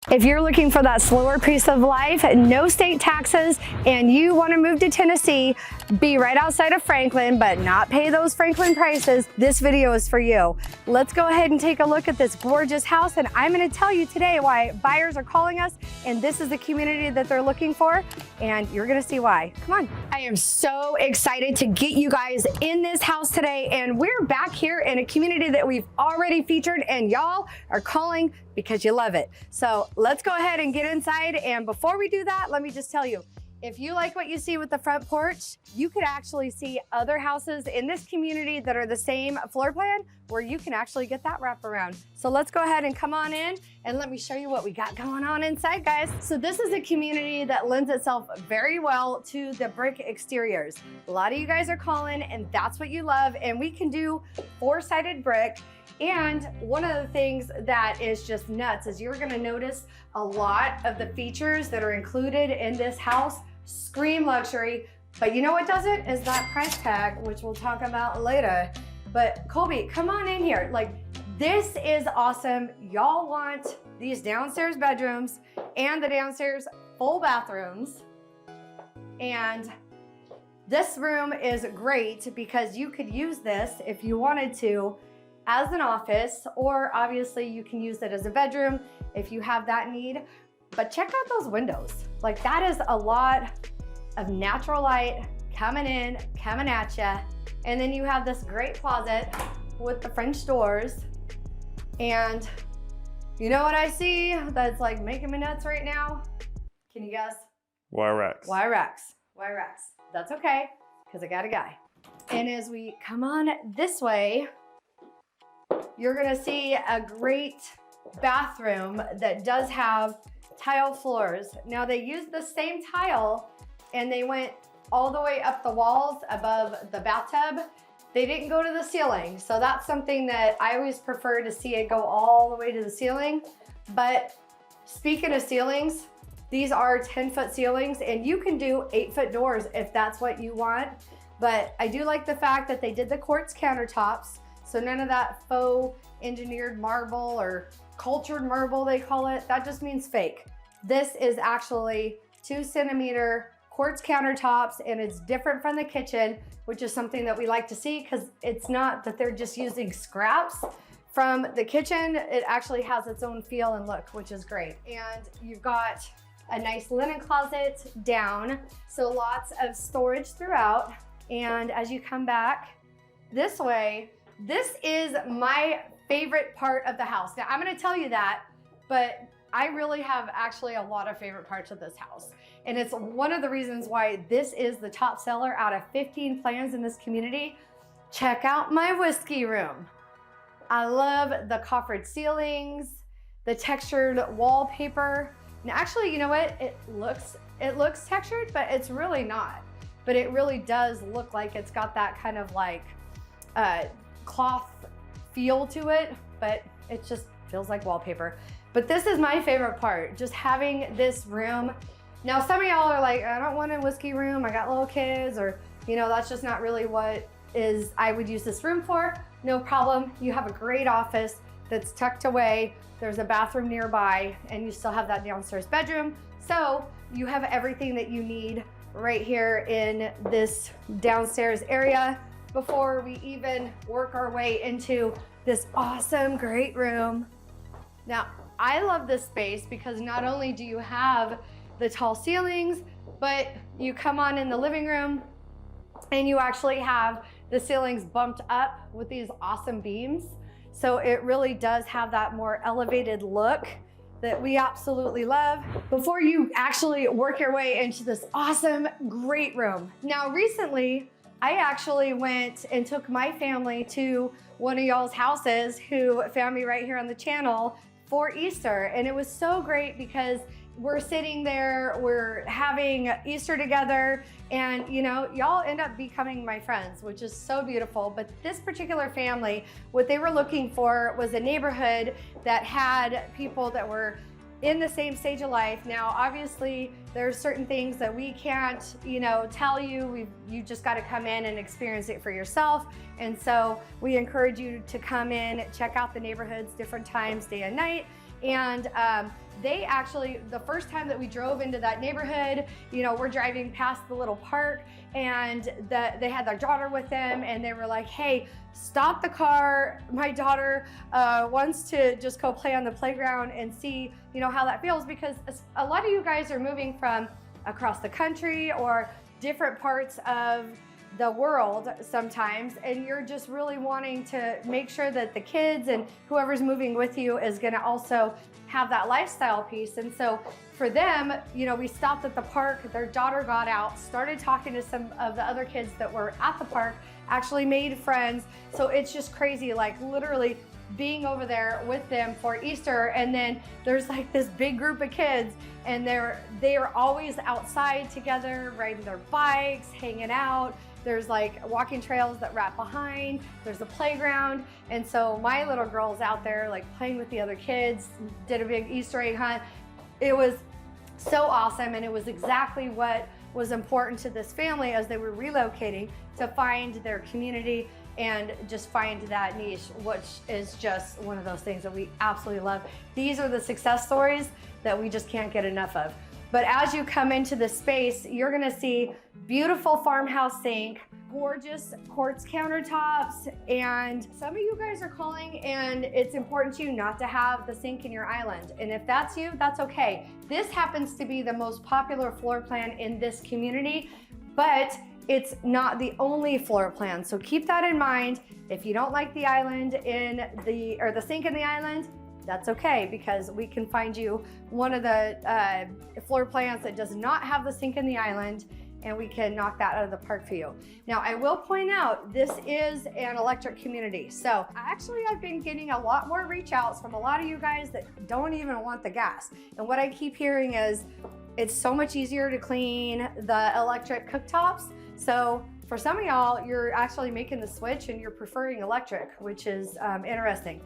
If you're looking for that slower pace of life, no state taxes, and you want to move to Tennessee, be right outside of Franklin, but not pay those Franklin prices, this video is for you. Let's go ahead and take a look at this gorgeous house, and I'm going to tell you today why buyers are calling us, and this is the community that they're looking for, and you're going to see why. Come on. I am so excited to get you guys in this house today, and we're back here in a community that we've already featured, and y'all are calling because you love it. So let's go ahead and get inside. And before we do that, let me just tell you, if you like what you see with the front porch, you could actually see other houses in this community that are the same floor plan where you can actually get that wraparound. So let's go ahead and come on in and let me show you what we got going on inside, guys. So this is a community that lends itself very well to the brick exteriors. A lot of you guys are calling and that's what you love. And we can do four-sided brick. And one of the things that is just nuts is you're gonna notice a lot of the features that are included in this house scream luxury, but you know what doesn't is that price tag, which we'll talk about later. But Colby, come on in here. Like, this is awesome. Y'all want these downstairs bedrooms and the downstairs full bathrooms. And this room is great because you could use this if you wanted to as an office, or obviously you can use it as a bedroom if you have that need. But check out those windows. Like, that is a lot of natural light coming in, coming at you. And then you have this great closet with the French doors. And you know what I see that's like making me nuts right now? Can you guess? Wire racks. Wire racks. Wire racks. That's okay, because I got a guy. And as we come on this way, you're gonna see a great bathroom that does have tile floors. Now, they used the same tile and they went all the way up the walls above the bathtub. They didn't go to the ceiling. So that's something that I always prefer to see it go all the way to the ceiling. But speaking of ceilings, these are 10-foot ceilings and you can do 8-foot doors if that's what you want. But I do like the fact that they did the quartz countertops. So none of that faux engineered marble or cultured marble, they call it. That just means fake. This is actually 2-centimeter quartz countertops, and it's different from the kitchen, which is something that we like to see because it's not that they're just using scraps from the kitchen. It actually has its own feel and look, which is great. And you've got a nice linen closet down, so lots of storage throughout. And as you come back this way, this is my favorite part of the house. Now, I'm gonna tell you that, but I really have actually a lot of favorite parts of this house. And it's one of the reasons why this is the top seller out of 15 plans in this community. Check out my whiskey room. I love the coffered ceilings, the textured wallpaper. And actually, you know what? It looks textured, but it's really not. But it really does look like it's got that kind of like, cloth feel to it, but it just feels like wallpaper. But this is my favorite part, just having this room. Now, some of y'all are like, I don't want a whiskey room, I got little kids, or, you know, that's just not really what I would use this room for. No problem. You have a great office that's tucked away. There's a bathroom nearby, and you still have that downstairs bedroom. So you have everything that you need right here in this downstairs area. Before we even work our way into this awesome, great room. Now, I love this space because not only do you have the tall ceilings, but you come on in the living room and you actually have the ceilings bumped up with these awesome beams. So it really does have that more elevated look that we absolutely love. Before you actually work your way into this awesome, great room. Now, recently, I actually went and took my family to one of y'all's houses who found me right here on the channel for Easter. And it was so great because we're sitting there, we're having Easter together, and you know, y'all end up becoming my friends, which is so beautiful. But this particular family, what they were looking for was a neighborhood that had people that were in the same stage of life. Now, obviously, there's certain things that we can't, you know, tell you. You just got to come in and experience it for yourself. And so we encourage you to come in, check out the neighborhoods different times, day and night. And they actually, the first time that we drove into that neighborhood, you know, we're driving past the little park, and they had their daughter with them, and they were like, hey, stop the car. My daughter wants to just go play on the playground and see, you know, how that feels, because a lot of you guys are moving from across the country or different parts of the world sometimes, and you're just really wanting to make sure that the kids and whoever's moving with you is going to also have that lifestyle piece. And so for them, you know, we stopped at the park, their daughter got out, started talking to some of the other kids that were at the park, actually made friends. So it's just crazy, like literally being over there with them for Easter. And then there's like this big group of kids, and they are always outside together, riding their bikes, hanging out. There's like walking trails that wrap behind, there's a playground. And so my little girl's out there like playing with the other kids, did a big Easter egg hunt. It was so awesome, and it was exactly what was important to this family as they were relocating, to find their community and just find that niche, which is just one of those things that we absolutely love. These are the success stories that we just can't get enough of. But as you come into the space, you're gonna see beautiful farmhouse sink, gorgeous quartz countertops, and some of you guys are calling and it's important to you not to have the sink in your island. And if that's you, that's okay. This happens to be the most popular floor plan in this community, but it's not the only floor plan. So keep that in mind. If you don't like the island or the sink in the island, that's okay, because we can find you one of the floor plans that does not have the sink in the island, and we can knock that out of the park for you. Now, I will point out, this is an electric community. So actually, I've been getting a lot more reach outs from a lot of you guys that don't even want the gas. And what I keep hearing is, it's so much easier to clean the electric cooktops. So for some of y'all, you're actually making the switch and you're preferring electric, which is interesting.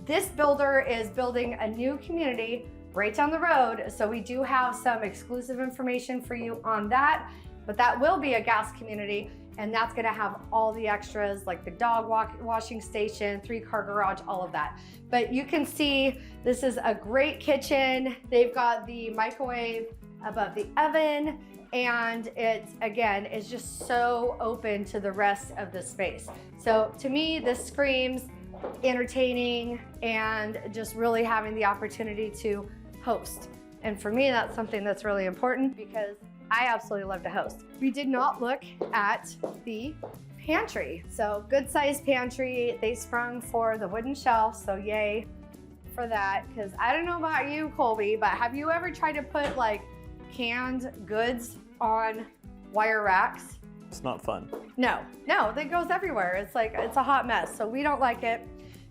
This builder is building a new community right down the road. So we do have some exclusive information for you on that, but that will be a gas community, and that's gonna have all the extras like the dog washing station, 3-car garage, all of that. But you can see this is a great kitchen. They've got the microwave above the oven, and it, again, is just so open to the rest of the space. So to me, this screams entertaining and just really having the opportunity to host. And for me, that's something that's really important, because I absolutely love to host. We did not look at the pantry. So good sized pantry. They sprung for the wooden shelf, so yay for that. Because I don't know about you, Colby, but have you ever tried to put like canned goods on wire racks? It's not fun. No, that goes everywhere. It's like, it's a hot mess. So we don't like it.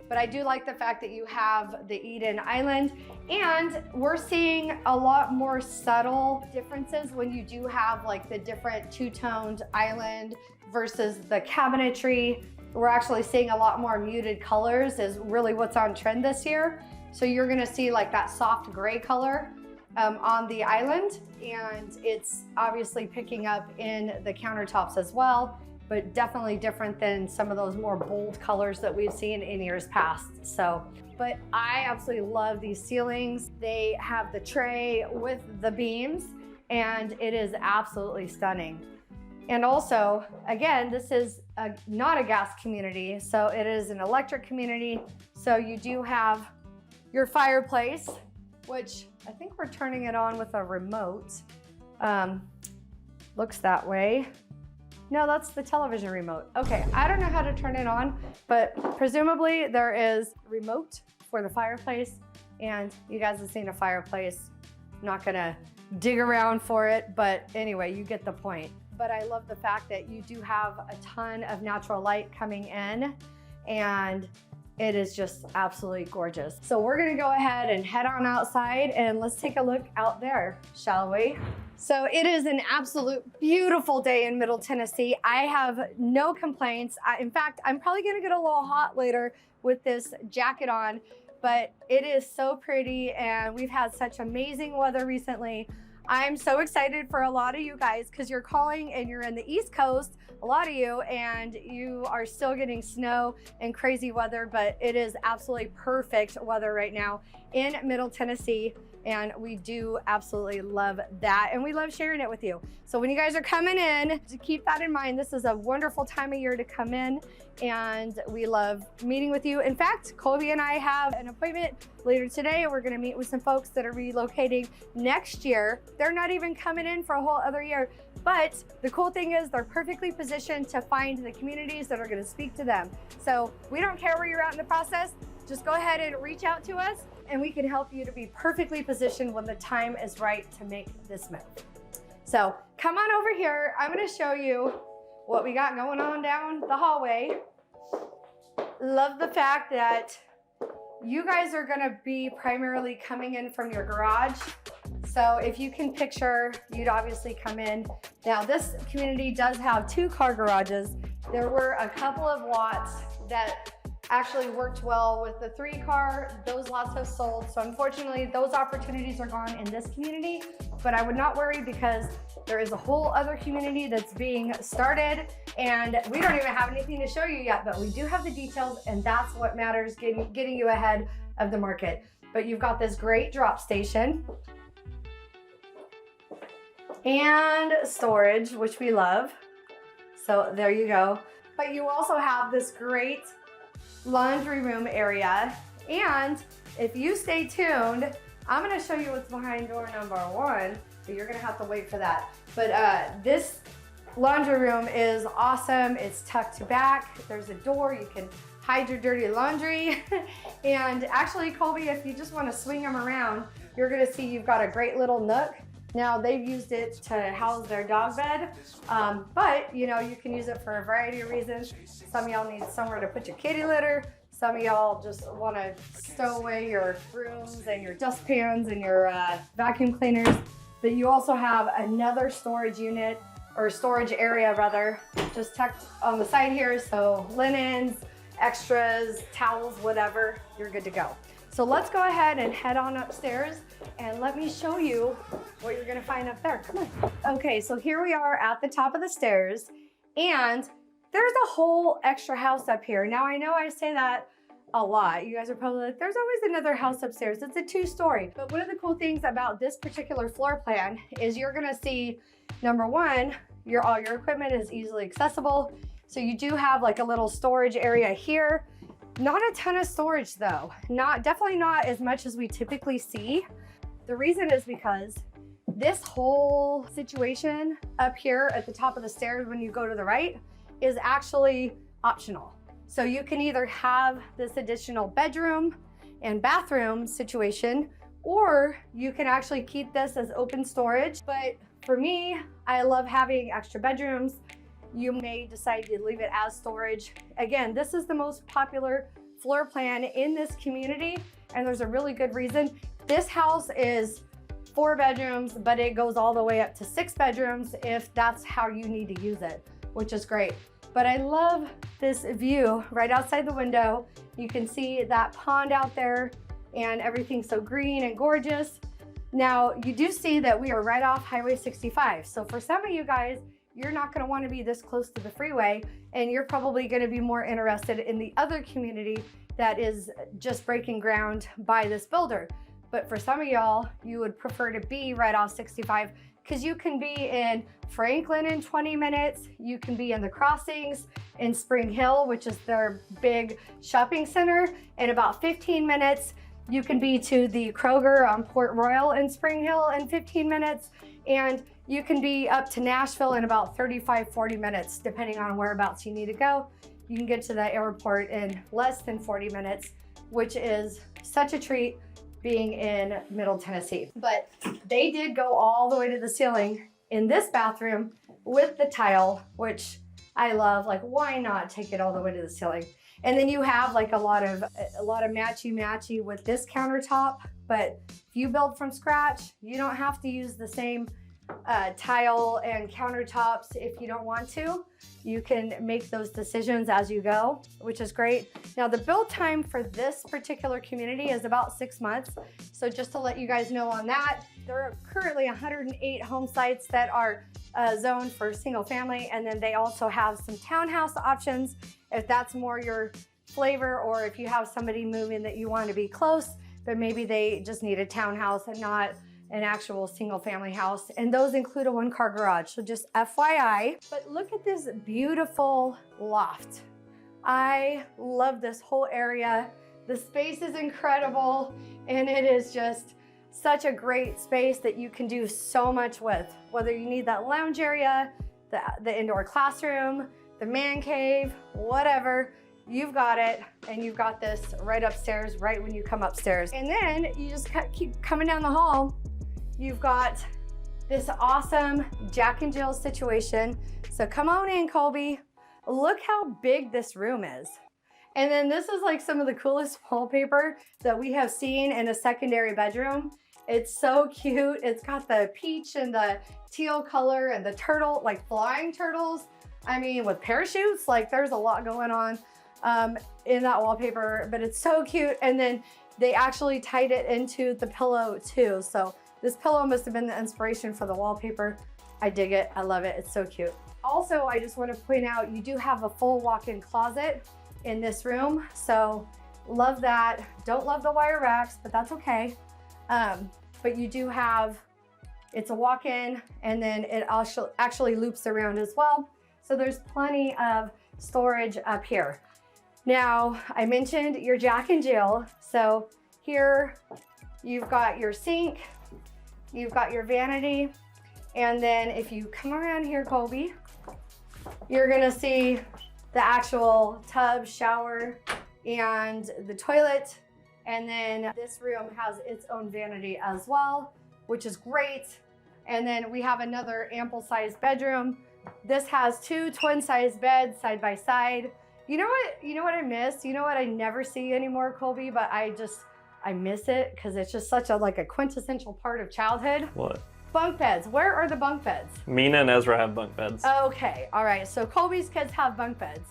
But I do like the fact that you have the Eden Island, and we're seeing a lot more subtle differences when you do have like the different two-toned island versus the cabinetry. We're actually seeing a lot more muted colors is really what's on trend this year. So you're gonna see like that soft gray color on the island, and it's obviously picking up in the countertops as well, but definitely different than some of those more bold colors that we've seen in years past. So, but I absolutely love these ceilings. They have the tray with the beams, and it is absolutely stunning. And also, again, this is not a gas community, so it is an electric community. So you do have your fireplace, which I think we're turning it on with a remote. Looks that way. No, that's the television remote. Okay, I don't know how to turn it on, but presumably there is a remote for the fireplace, and you guys have seen a fireplace. I'm not gonna dig around for it, but anyway, you get the point. But I love the fact that you do have a ton of natural light coming in, and it is just absolutely gorgeous. So we're gonna go ahead and head on outside, and let's take a look out there, shall we? So it is an absolute beautiful day in Middle Tennessee. I have no complaints. In fact, I'm probably gonna get a little hot later with this jacket on, but it is so pretty, and we've had such amazing weather recently. I'm so excited for a lot of you guys because you're calling and you're in the East Coast, a lot of you, and you are still getting snow and crazy weather, but it is absolutely perfect weather right now in Middle Tennessee. And we do absolutely love that. And we love sharing it with you. So when you guys are coming in, to keep that in mind, this is a wonderful time of year to come in, and we love meeting with you. In fact, Colby and I have an appointment later today. We're gonna meet with some folks that are relocating next year. They're not even coming in for a whole other year, but the cool thing is they're perfectly positioned to find the communities that are gonna speak to them. So we don't care where you're at in the process, just go ahead and reach out to us and we can help you to be perfectly positioned when the time is right to make this move. So come on over here. I'm gonna show you what we got going on down the hallway. Love the fact that you guys are gonna be primarily coming in from your garage. So if you can picture, you'd obviously come in. Now this community does have 2 car garages. There were a couple of lots that actually worked well with the 3 car. Those lots have sold. So unfortunately, those opportunities are gone in this community, but I would not worry because there is a whole other community that's being started and we don't even have anything to show you yet, but we do have the details and that's what matters, getting you ahead of the market. But you've got this great drop station and storage, which we love. So there you go. But you also have this great laundry room area. And if you stay tuned, I'm gonna show you what's behind door number 1, but you're gonna have to wait for that. But this laundry room is awesome. It's tucked back. There's a door, you can hide your dirty laundry. And actually, Colby, if you just wanna swing them around, you're gonna see you've got a great little nook. Now they've used it to house their dog bed, but you know, you can use it for a variety of reasons. Some of y'all need somewhere to put your kitty litter. Some of y'all just want to stow away your brooms and your dustpans and your vacuum cleaners. But you also have another storage unit, or storage area rather, just tucked on the side here. So linens, extras, towels, whatever, you're good to go. So let's go ahead and head on upstairs and let me show you what you're gonna find up there. Come on. Okay, so here we are at the top of the stairs and there's a whole extra house up here. Now I know I say that a lot. You guys are probably like, there's always another house upstairs. It's a 2-story. But one of the cool things about this particular floor plan is you're gonna see, number 1, all your equipment is easily accessible. So you do have like a little storage area here. Not a ton of storage though. Definitely not as much as we typically see. The reason is because this whole situation up here at the top of the stairs when you go to the right is actually optional. So you can either have this additional bedroom and bathroom situation, or you can actually keep this as open storage. But for me, I love having extra bedrooms. You may decide to leave it as storage. Again, this is the most popular floor plan in this community, and there's a really good reason. This house is 4 bedrooms, but it goes all the way up to 6 bedrooms if that's how you need to use it, which is great. But I love this view right outside the window. You can see that pond out there and everything's so green and gorgeous. Now, you do see that we are right off Highway 65. So for some of you guys, you're not gonna wanna be this close to the freeway, and you're probably gonna be more interested in the other community that is just breaking ground by this builder. But for some of y'all, you would prefer to be right off 65 because you can be in Franklin in 20 minutes. You can be in the Crossings in Spring Hill, which is their big shopping center, in about 15 minutes. You can be to the Kroger on Port Royal in Spring Hill in 15 minutes. And you can be up to Nashville in about 35, 40 minutes, depending on whereabouts you need to go. You can get to the airport in less than 40 minutes, which is such a treat being in Middle Tennessee. But they did go all the way to the ceiling in this bathroom with the tile, which I love. Like, why not take it all the way to the ceiling? And then you have like a lot of matchy with this countertop. But if you build from scratch, you don't have to use the same tile and countertops if you don't want to. You can make those decisions as you go, which is great. Now the build time for this particular community is about 6 months. So just to let you guys know on that, there are currently 108 home sites that are zoned for single family, and then they also have some townhouse options if that's more your flavor, or if you have somebody moving that you want to be close, but maybe they just need a townhouse and not an actual single family house. And those include a 1-car garage, so just FYI. But look at this beautiful loft. I love this whole area. The space is incredible, and it is just such a great space that you can do so much with. Whether you need that lounge area, the indoor classroom, the man cave, whatever, you've got it. And you've got this right upstairs, right when you come upstairs. And then you just keep coming down the hall. You've got this awesome Jack and Jill situation. So come on in, Colby. Look how big this room is. And then this is like some of the coolest wallpaper that we have seen in a secondary bedroom. It's so cute. It's got the peach and the teal color and the turtle, like flying turtles. I mean, with parachutes, like there's a lot going on in that wallpaper, but it's so cute. And then they actually tied it into the pillow too. So this pillow must have been the inspiration for the wallpaper. I dig it. I love it. It's so cute. Also, I just want to point out, you do have a full walk-in closet in this room. So love that. Don't love the wire racks, but that's okay. But you do have, it's a walk-in, and then it also actually loops around as well. So there's plenty of storage up here. Now, I mentioned your Jack and Jill. So here you've got your sink, you've got your vanity, and then if you come around here, Colby, you're gonna see the actual tub, shower, and the toilet. And then this room has its own vanity as well, which is great. And then we have another ample sized bedroom. This has 2 twin-sized beds side by side. You know what I miss? You know what I never see anymore, Colby, but I miss it because it's just such a quintessential part of childhood. What? Bunk beds. Where are the bunk beds? Mina and Ezra have bunk beds. Okay, all right. So Colby's kids have bunk beds,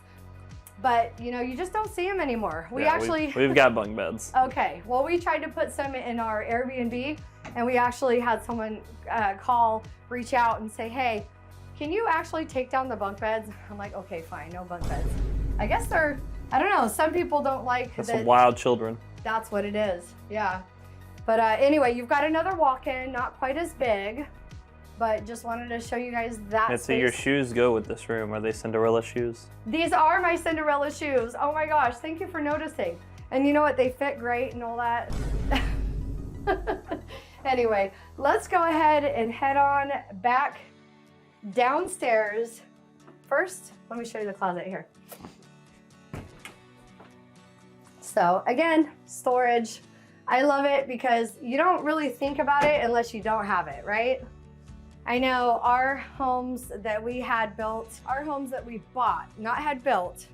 but you just don't see them anymore. We've got bunk beds. Okay, well, we tried to put some in our Airbnb, and we actually had someone reach out and say, hey, can you actually take down the bunk beds? I'm like, okay, fine, no bunk beds. I guess I don't know, some people don't like That's some wild children. That's what it is, yeah. But anyway, you've got another walk-in, not quite as big, but just wanted to show you guys that And so your shoes go with this room. Are they Cinderella shoes? These are my Cinderella shoes. Oh my gosh, thank you for noticing. And you know what, they fit great and all that. Anyway, let's go ahead and head on back downstairs. First, let me show you the closet here. So again, storage. I love it because you don't really think about it unless you don't have it, right? I know our homes that we had built, our homes that we bought, not had built,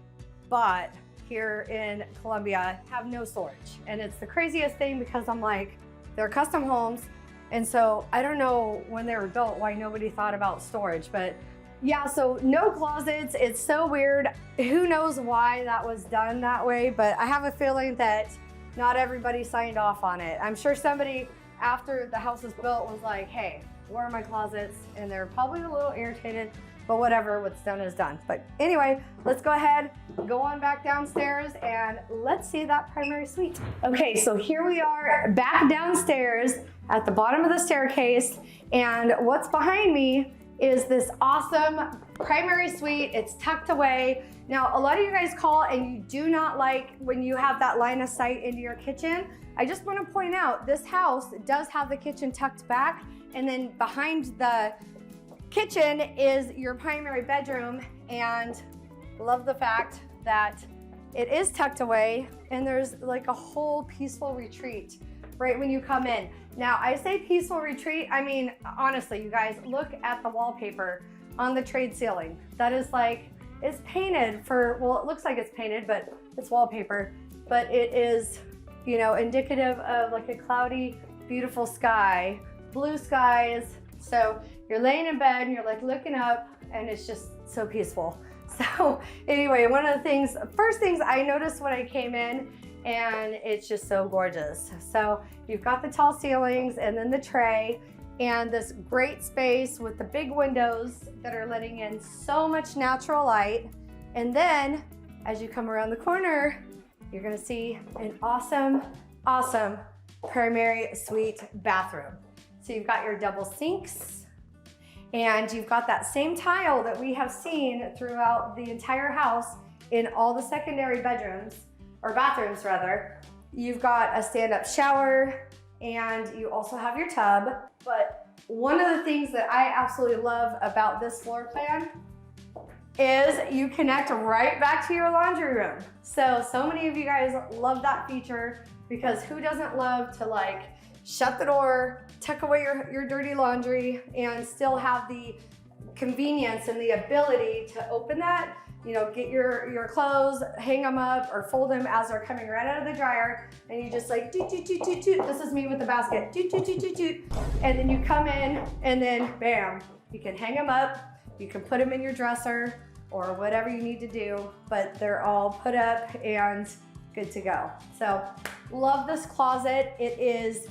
bought here in Columbia have no storage. And it's the craziest thing because I'm like, they're custom homes. And so I don't know when they were built why nobody thought about storage, but yeah, so no closets. It's so weird. Who knows why that was done that way, but I have a feeling that not everybody signed off on it. I'm sure somebody after the house was built was like, hey, where are my closets? And they're probably a little irritated, but whatever, what's done is done. But anyway, let's go ahead, go on back downstairs and let's see that primary suite. Okay, so here we are back downstairs at the bottom of the staircase, and what's behind me is this awesome primary suite. It's tucked away. Now, a lot of you guys call and you do not like when you have that line of sight into your kitchen. I just want to point out this house does have the kitchen tucked back, and then behind the kitchen is your primary bedroom, and love the fact that it is tucked away and there's like a whole peaceful retreat right when you come in. Now, I say peaceful retreat, I mean, honestly, you guys, look at the wallpaper on the trade ceiling. That is like, it's painted for, well, it looks like it's painted, but it's wallpaper, but it is, indicative of like a cloudy, beautiful sky, blue skies. So you're laying in bed and you're like looking up and it's just so peaceful. So anyway, one of the first things I noticed when I came in and it's just so gorgeous. So you've got the tall ceilings and then the tray and this great space with the big windows that are letting in so much natural light. And then as you come around the corner, you're gonna see an awesome, awesome primary suite bathroom. So you've got your double sinks, and you've got that same tile that we have seen throughout the entire house in all the secondary bedrooms, or bathrooms rather. You've got a stand-up shower, and you also have your tub. But one of the things that I absolutely love about this floor plan is you connect right back to your laundry room. So many of you guys love that feature, because who doesn't love to like shut the door, tuck away your dirty laundry, and still have the convenience and the ability to open that, you know, get your clothes, hang them up or fold them as they're coming right out of the dryer, and you just like toot, toot, toot, toot, toot. This is me with the basket, toot, toot, toot, toot, toot. And then you come in and then bam, you can hang them up, you can put them in your dresser or whatever you need to do, but they're all put up and good to go. So love this closet. It is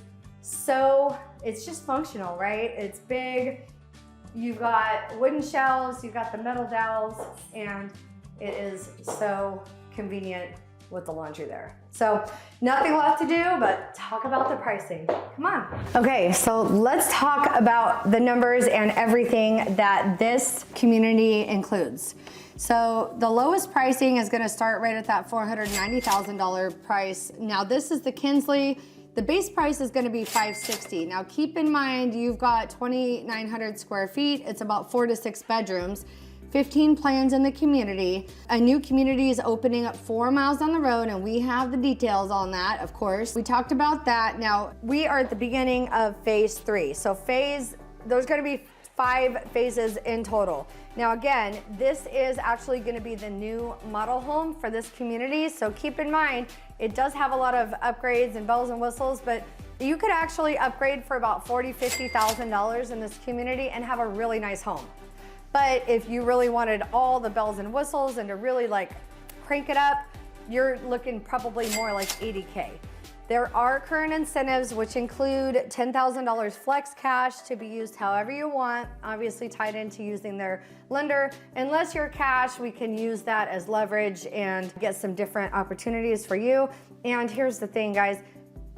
it's just functional, right? It's big. You've got wooden shelves, you've got the metal dowels, and it is so convenient with the laundry there. So nothing left to do but talk about the pricing. Come on. Okay, so let's talk about the numbers and everything that this community includes. So the lowest pricing is gonna start right at that $490,000 price. Now this is the Kinsley. The base price is gonna be $560,000. Now keep in mind, you've got 2,900 square feet. It's about 4 to 6 bedrooms, 15 plans in the community. A new community is opening up 4 miles down the road, and we have the details on that, of course. We talked about that. Now we are at the beginning of phase 3. So there's gonna be 5 phases in total. Now again, this is actually gonna be the new model home for this community. So keep in mind, it does have a lot of upgrades and bells and whistles, but you could actually upgrade for about $40,000, $50,000 in this community and have a really nice home. But if you really wanted all the bells and whistles and to really like crank it up, you're looking probably more like $80K. There are current incentives, which include $10,000 flex cash to be used however you want, obviously tied into using their lender. Unless you're cash, we can use that as leverage and get some different opportunities for you. And here's the thing, guys,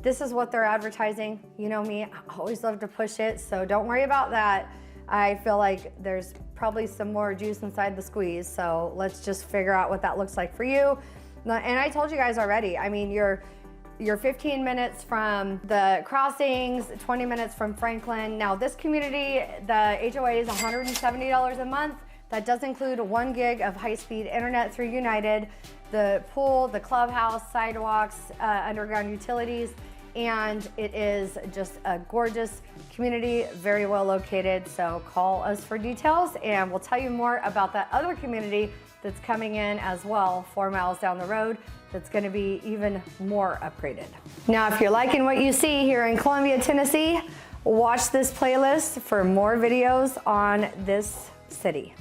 this is what they're advertising. You know me, I always love to push it, so don't worry about that. I feel like there's probably some more juice inside the squeeze, so let's just figure out what that looks like for you. And I told you guys already, I mean, you're 15 minutes from the crossings, 20 minutes from Franklin. Now this community, the HOA is $170 a month. That does include 1 gig of high-speed internet through United, the pool, the clubhouse, sidewalks, underground utilities, and it is just a gorgeous community, very well located. So call us for details and we'll tell you more about that other community that's coming in as well, 4 miles down the road, that's gonna be even more upgraded. Now, if you're liking what you see here in Columbia, Tennessee, watch this playlist for more videos on this city.